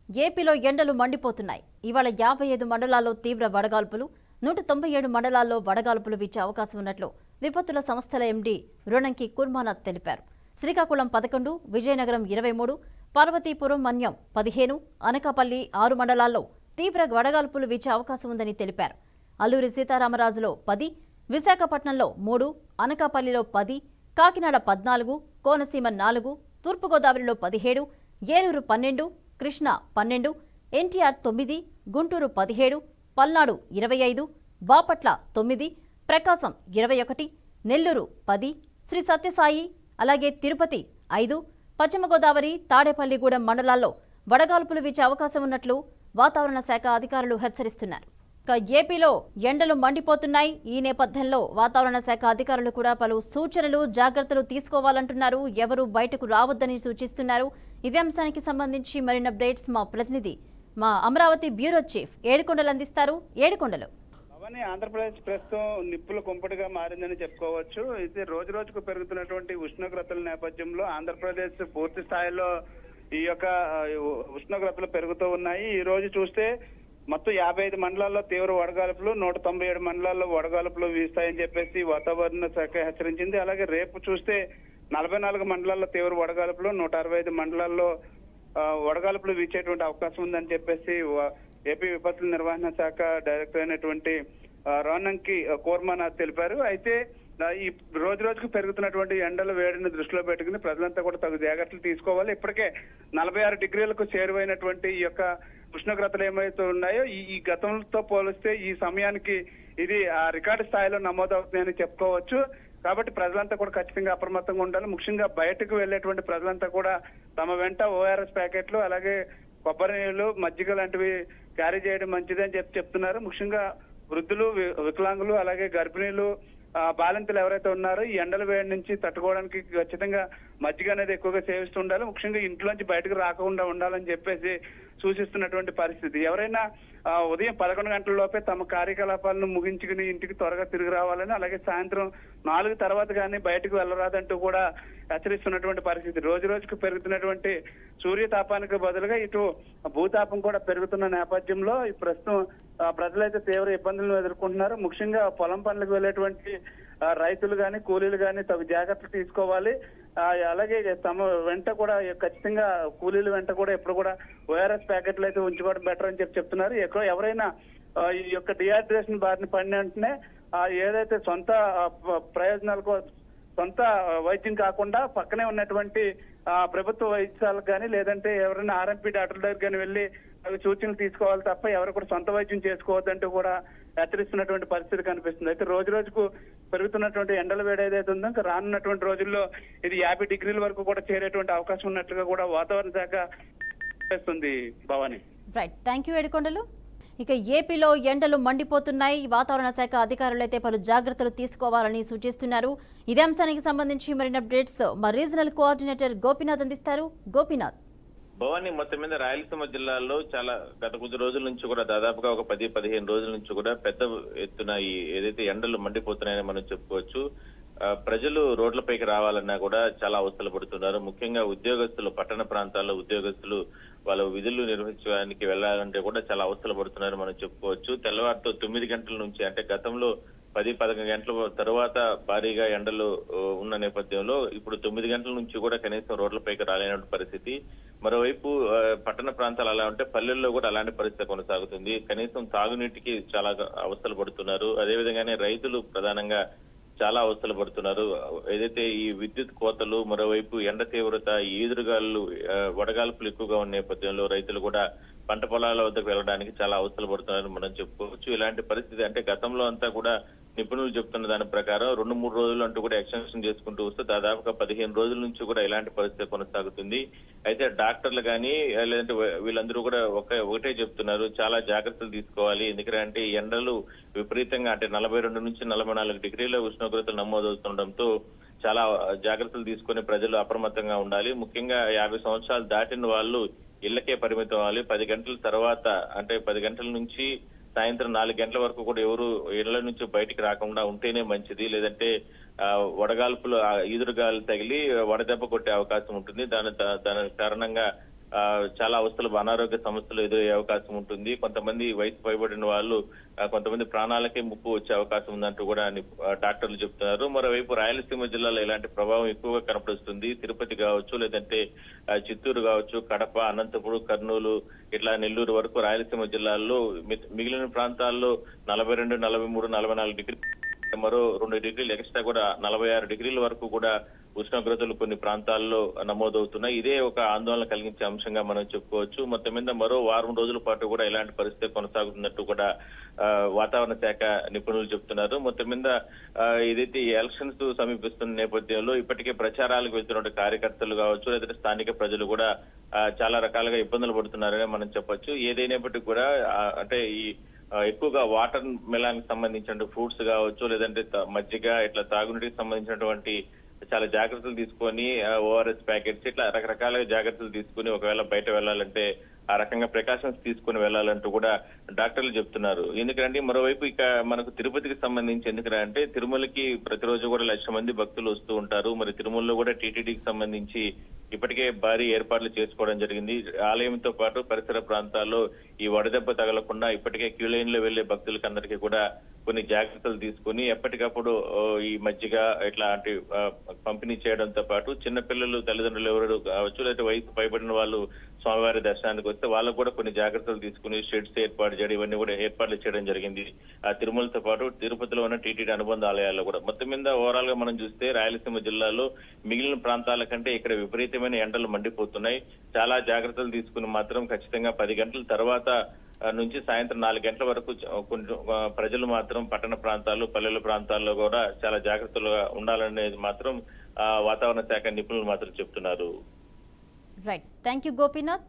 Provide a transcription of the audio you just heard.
ఏపీలో ఎండలు మండిపోతున్నాయి. ఇవాళ 55 మండలాల్లో తీవ్ర వడగాల్పులు, 197 మండలాల్లో వడగాల్పులు వీచే అవకాశం ఉన్నట్లు విపత్తుల సంస్థల ఎండీ రుణంకి కుర్మానాథ్ తెలిపారు. శ్రీకాకుళం 11, విజయనగరం 23, పార్వతీపురం మన్యం 15, అనకాపల్లి 6 మండలాల్లో తీవ్ర వడగాల్పులు వీచే అవకాశం ఉందని తెలిపారు. అల్లూరి సీతారామరాజులో 10, విశాఖపట్నంలో 3, అనకాపల్లిలో 10, కాకినాడ 14, కోనసీమ 4, తూర్పుగోదావరిలో 17, ఏలూరు 12, కృష్ణా 12, ఎన్టీఆర్ 9, గుంటూరు 17, పల్నాడు 25, బాపట్ల 9, ప్రకాశం 21, నెల్లూరు 10, శ్రీ సత్యసాయి అలాగే తిరుపతి 5, పశ్చిమ గోదావరి తాడేపల్లిగూడెం మండలాల్లో వడగాల్పులు వీచే అవకాశం ఉన్నట్లు వాతావరణ శాఖ అధికారులు హెచ్చరిస్తున్నారు. ఏపీలో ఎండలు మండిపోతున్నాయి. ఈ నేపథ్యంలో వాతావరణ శాఖ అధికారులు కూడా పలు సూచనలు, జాగ్రత్తలు తీసుకోవాలంటున్నారు. ఎవరు బయటకు రావద్దని సూచిస్తున్నారు. ఇదే అంశానికి సంబంధించి మరిన్ని అప్డేట్స్ మా ప్రతినిధి, మా అమరావతి బ్యూరో చీఫ్ ఏడుకొండలు అందిస్తారు. ఏడుకొండలు. ఆంధ్రప్రదేశ్ ప్రస్తుతం నిప్పుల కుంపటిగా మారిందని చెప్పుకోవచ్చు. అయితే రోజు రోజుకు పెరుగుతున్నటువంటి ఉష్ణోగ్రతల నేపథ్యంలో ఆంధ్రప్రదేశ్ పూర్తి స్థాయిలో ఈ యొక్క ఉష్ణోగ్రతలు పెరుగుతూ ఉన్నాయి. ఈ రోజు చూస్తే మొత్తం 55 మండలాల్లో తీవ్ర వడగాల్పులు, 197 మండలాల్లో వడగాల్పులు వీస్తాయని చెప్పేసి వాతావరణ శాఖ హెచ్చరించింది. అలాగే రేపు చూస్తే 44 మండలాల్లో తీవ్ర వడగాల్పులు, 165 మండలాల్లో వడగాల్పులు వీచేటువంటి అవకాశం ఉందని చెప్పేసి ఏపీ విపత్తుల నిర్వహణ శాఖ డైరెక్టర్ అయినటువంటి రోనంకి కుర్మానాథ్ తెలిపారు. అయితే ఈ రోజు రోజుకు పెరుగుతున్నటువంటి ఎండల వేడిని దృష్టిలో పెట్టుకుని ప్రజలంతా కూడా తగు జాగ్రత్తలు తీసుకోవాలి. ఇప్పటికే 46 డిగ్రీలకు చేరువైనటువంటి ఈ యొక్క ఉష్ణోగ్రతలు ఏమైతే ఉన్నాయో ఈ గతంతో పోలిస్తే ఈ సమయానికి ఇది రికార్డు స్థాయిలో నమోదవుతున్నాయని చెప్పుకోవచ్చు. కాబట్టి ప్రజలంతా కూడా ఖచ్చితంగా అప్రమత్తంగా ఉండాలి. ముఖ్యంగా బయటకు వెళ్లేటువంటి ప్రజలంతా కూడా తమ వెంట ఓఆర్ఎస్ ప్యాకెట్లు, అలాగే కొబ్బరి నీళ్లు, మజ్జిగ లాంటివి క్యారీ చేయడం మంచిదని చెప్తున్నారు. ముఖ్యంగా వృద్ధులు, వికలాంగులు, అలాగే గర్భిణీలు, బాలింతలు ఎవరైతే ఉన్నారో ఈ ఎండల వేడి నుంచి తట్టుకోవడానికి ఖచ్చితంగా మజ్జిగ అనేది ఎక్కువగా సేవిస్తూ ఉండాలి. ముఖ్యంగా ఇంట్లోంచి బయటకు రాకుండా ఉండాలని చెప్పేసి సూచిస్తున్నటువంటి పరిస్థితి. ఎవరైనా ఉదయం 11 గంటల లోపే తమ కార్యకలాపాలను ముగించుకుని ఇంటికి త్వరగా తిరిగి రావాలని, అలాగే సాయంత్రం 4 తర్వాత కానీ బయటకు వెళ్ళరాదంటూ కూడా హెచ్చరిస్తున్నటువంటి పరిస్థితి. రోజు రోజుకు పెరుగుతున్నటువంటి సూర్యతాపానికి బదులుగా ఇటు భూతాపం కూడా పెరుగుతున్న నేపథ్యంలో ఈ ప్రస్తుతం ప్రజలైతే తీవ్ర ఇబ్బందులను ఎదుర్కొంటున్నారు. ముఖ్యంగా పొలం పనులకు వెళ్ళేటువంటి రైతులు కానీ, కూలీలు కానీ తగు జాగ్రత్తలు తీసుకోవాలి. అలాగే తమ వెంట కూడా ఖచ్చితంగా కూలీల వెంట కూడా ఎప్పుడు కూడా ఓఆర్ఎస్ ప్యాకెట్లు అయితే ఉంచుకోవడం బెటర్ అని చెప్తున్నారు. ఎవరైనా ఈ యొక్క డిహైడ్రేషన్ బారిన పడిన వెంటనే ఏదైతే సొంత ప్రయోజనాలకు, సొంత వైద్యం కాకుండా పక్కనే ఉన్నటువంటి ప్రభుత్వ వైద్యశాలకు కానీ, లేదంటే ఎవరైనా ఆర్ఎంపీ డాక్టర్ దగ్గర కానీ వెళ్ళి సూచనలు తీసుకోవాలి తప్ప ఎవరు కూడా సొంత వైద్యం చేసుకోవద్దంటూ కూడా హెచ్చరిస్తున్నటువంటి పరిస్థితి కనిపిస్తుంది. అయితే రోజు రోజుకు పెరుగుతున్నటువంటి ఎండల వేడి ఏదైతే ఉందో ఇంకా రానున్నటువంటి రోజుల్లో ఇది 50 డిగ్రీల వరకు కూడా చేరేటువంటి అవకాశం ఉన్నట్లుగా కూడా వాతావరణ శాఖ చేస్తుంది. భవాని. రైట్, థ్యాంక్ యూ ఏడుకొండలు. ఇక ఏపీలో ఎండలు మండిపోతున్నాయి. వాతావరణ శాఖ అధికారులైతే పలు జాగ్రత్తలు తీసుకోవాలని సూచిస్తున్నారు. ఇదే అంశానికి సంబంధించి మరిన్ని అప్డేట్స్ మా రీజనల్ కోఆర్డినేటర్ గోపీనాథ్ అందిస్తారు. గోపీనాథ్. భవాని, మొత్తం మీద రాయలసీమ జిల్లాలో చాలా గత కొద్ది రోజుల నుంచి కూడా దాదాపుగా ఒక 10-15 రోజుల నుంచి కూడా పెద్ద ఎత్తున ఈ ఏదైతే ఎండలు మండిపోతున్నాయని మనం చెప్పుకోవచ్చు. ప్రజలు రోడ్లపైకి రావాలన్నా కూడా చాలా అవస్థలు పడుతున్నారు. ముఖ్యంగా ఉద్యోగస్తులు, పట్టణ ప్రాంతాల్లో ఉద్యోగస్తులు వాళ్ళ విధులు నిర్వహించడానికి వెళ్లాలంటే కూడా చాలా అవస్థలు పడుతున్నారు మనం చెప్పుకోవచ్చు. తెల్లవారితో 9 గంటల నుంచి, అంటే గతంలో 10-11 గంటల తర్వాత భారీగా ఎండలు ఉన్న నేపథ్యంలో ఇప్పుడు 9 గంటల నుంచి కూడా కనీసం రోడ్లపైకి రాలేనటువంటి పరిస్థితి. మరోవైపు పట్టణ ప్రాంతాలు అలా ఉంటే పల్లెల్లో కూడా అలాంటి పరిస్థితి కొనసాగుతుంది. కనీసం తాగునీటికి చాలా అవస్థలు పడుతున్నారు. అదేవిధంగానే రైతులు ప్రధానంగా చాలా అవస్థలు పడుతున్నారు. ఏదైతే ఈ విద్యుత్ కోతలు, మరోవైపు ఎండ తీవ్రత, ఈదురుగాలు, వడగాల్పులు ఎక్కువగా ఉన్న నేపథ్యంలో రైతులు కూడా పంట పొలాల వద్దకు వెళ్ళడానికి చాలా అవస్థలు పడుతున్నారని మనం చెప్పుకోవచ్చు. ఇలాంటి పరిస్థితి అంటే గతంలో అంతా కూడా నిపుణులు చెప్తున్న దాని ప్రకారం 2-3 రోజులు అంటూ కూడా ఎక్స్టెన్షన్ చేసుకుంటూ వస్తే దాదాపుగా 15 రోజుల నుంచి కూడా ఇలాంటి పరిస్థితి కొనసాగుతుంది. అయితే డాక్టర్లు కానీ లేదంటే వీళ్ళందరూ కూడా ఒకటే చెప్తున్నారు, చాలా జాగ్రత్తలు తీసుకోవాలి. ఎందుకంటే ఎండలు విపరీతంగా, అంటే 42 నుంచి 44 డిగ్రీల ఉష్ణోగ్రతలు నమోదవుతుండటంతో చాలా జాగ్రత్తలు తీసుకుని ప్రజలు అప్రమత్తంగా ఉండాలి. ముఖ్యంగా 50 సంవత్సరాలు దాటిన వాళ్ళు ఇళ్లకే పరిమితం అవ్వాలి. 10 గంటల తర్వాత, అంటే 10 గంటల నుంచి సాయంత్రం 4 గంటల వరకు కూడా ఎవరు ఇళ్ల నుంచి బయటికి రాకుండా ఉంటేనే మంచిది. లేదంటే వడగాల్పులు, ఈదురుగాలు తగిలి వడదెబ్బ కొట్టే అవకాశం ఉంటుంది. దాని కారణంగా చాలా అవస్థలు అనారోగ్య సమస్యలు ఎదురయ్యే అవకాశం ఉంటుంది. కొంతమంది వయసు పైబడిన వాళ్ళు కొంతమంది ప్రాణాలకే ముప్పు వచ్చే అవకాశం ఉందంటూ కూడా డాక్టర్లు చెప్తున్నారు. మరోవైపు రాయలసీమ జిల్లాలో ఇలాంటి ప్రభావం ఎక్కువగా కనపడుస్తుంది. తిరుపతి కావచ్చు, లేదంటే చిత్తూరు కావచ్చు, కడప, అనంతపురం, కర్నూలు, ఇట్లా నెల్లూరు వరకు రాయలసీమ జిల్లాల్లో మిగిలిన ప్రాంతాల్లో 42, 43, 44 డిగ్రీలు, మరో 2 డిగ్రీలు ఎక్స్ట్రా కూడా 46 డిగ్రీల వరకు కూడా ఉష్ణోగ్రతలు కొన్ని ప్రాంతాల్లో నమోదవుతున్నాయి. ఇదే ఒక ఆందోళన కలిగించే అంశంగా మనం చెప్పుకోవచ్చు. మొత్తం మీద మరో వారం రోజుల పాటు కూడా ఇలాంటి పరిస్థితి కొనసాగుతున్నట్టు కూడా వాతావరణ శాఖ నిపుణులు చెప్తున్నారు. మొత్తం మీద ఏదైతే ఎలక్షన్స్ సమీపిస్తున్న నేపథ్యంలో ఇప్పటికే ప్రచారాలకు వెళ్తున్న కార్యకర్తలు కావచ్చు, లేదంటే స్థానిక ప్రజలు కూడా చాలా రకాలుగా ఇబ్బందులు పడుతున్నారని మనం చెప్పొచ్చు. ఏదైనప్పటికీ కూడా అంటే ఈ ఎక్కువగా వాటర్ మెలాన్ కి సంబంధించిన ఫ్రూట్స్ కావచ్చు, లేదంటే మజ్జిగ, ఇట్లా తాగునీటికి సంబంధించినటువంటి చాలా జాగ్రత్తలు తీసుకొని ఓఆర్ఎస్ ప్యాకెట్స్ ఇట్లా రకరకాలుగా జాగ్రత్తలు తీసుకుని ఒకవేళ బయట వెళ్లాలంటే ఆ రకంగా ప్రికాషన్స్ తీసుకుని వెళ్లాలంటూ కూడా డాక్టర్లు చెప్తున్నారు. ఎందుకంటే మరోవైపు ఇక మనకు తిరుపతికి సంబంధించి ఎందుకంటే తిరుమలకి ప్రతిరోజు కూడా 1,00,000 మంది భక్తులు వస్తూ ఉంటారు. మరి తిరుమలలో కూడా టీటీడీకి సంబంధించి ఇప్పటికే భారీ ఏర్పాట్లు చేసుకోవడం జరిగింది. ఆలయంతో పాటు పరిసర ప్రాంతాల్లో ఈ వడదెబ్బ తగలకుండా ఇప్పటికే క్యూ లైన్ లో వెళ్లే భక్తులకందరికీ కూడా కొన్ని జాగ్రత్తలు తీసుకుని ఎప్పటికప్పుడు ఈ మజ్జిగ ఇట్లాంటి పంపిణీ చేయడంతో పాటు చిన్నపిల్లలు, తల్లిదండ్రులు ఎవరు కావచ్చు, లేకపోతే వయసు పైబడిన వాళ్ళు స్వామివారి దర్శనానికి వస్తే వాళ్ళకు కూడా కొన్ని జాగ్రత్తలు తీసుకుని షెడ్స్ ఏర్పాటు చేయడం, ఇవన్నీ కూడా ఏర్పాట్లు చేయడం జరిగింది. ఆ తిరుమలతో పాటు తిరుపతిలో ఉన్న టీటీడీ అనుబంధ ఆలయాల్లో కూడా. మొత్తం మీద ఓవరాల్ గా మనం చూస్తే రాయలసీమ జిల్లాలో మిగిలిన ప్రాంతాల కంటే ఇక్కడ విపరీతమైన ఎండలు మండిపోతున్నాయి. చాలా జాగ్రత్తలు తీసుకుని మాత్రం ఖచ్చితంగా 10 గంటల తర్వాత నుంచి సాయంత్రం 4 గంటల వరకు కొంచెం ప్రజలు మాత్రం పట్టణ ప్రాంతాలు, పల్లెల ప్రాంతాల్లో కూడా చాలా జాగ్రత్తలుగా ఉండాలనేది మాత్రం వాతావరణ శాఖ నిపుణులు మాత్రం చెప్తున్నారు. Right, thank you Gopinath.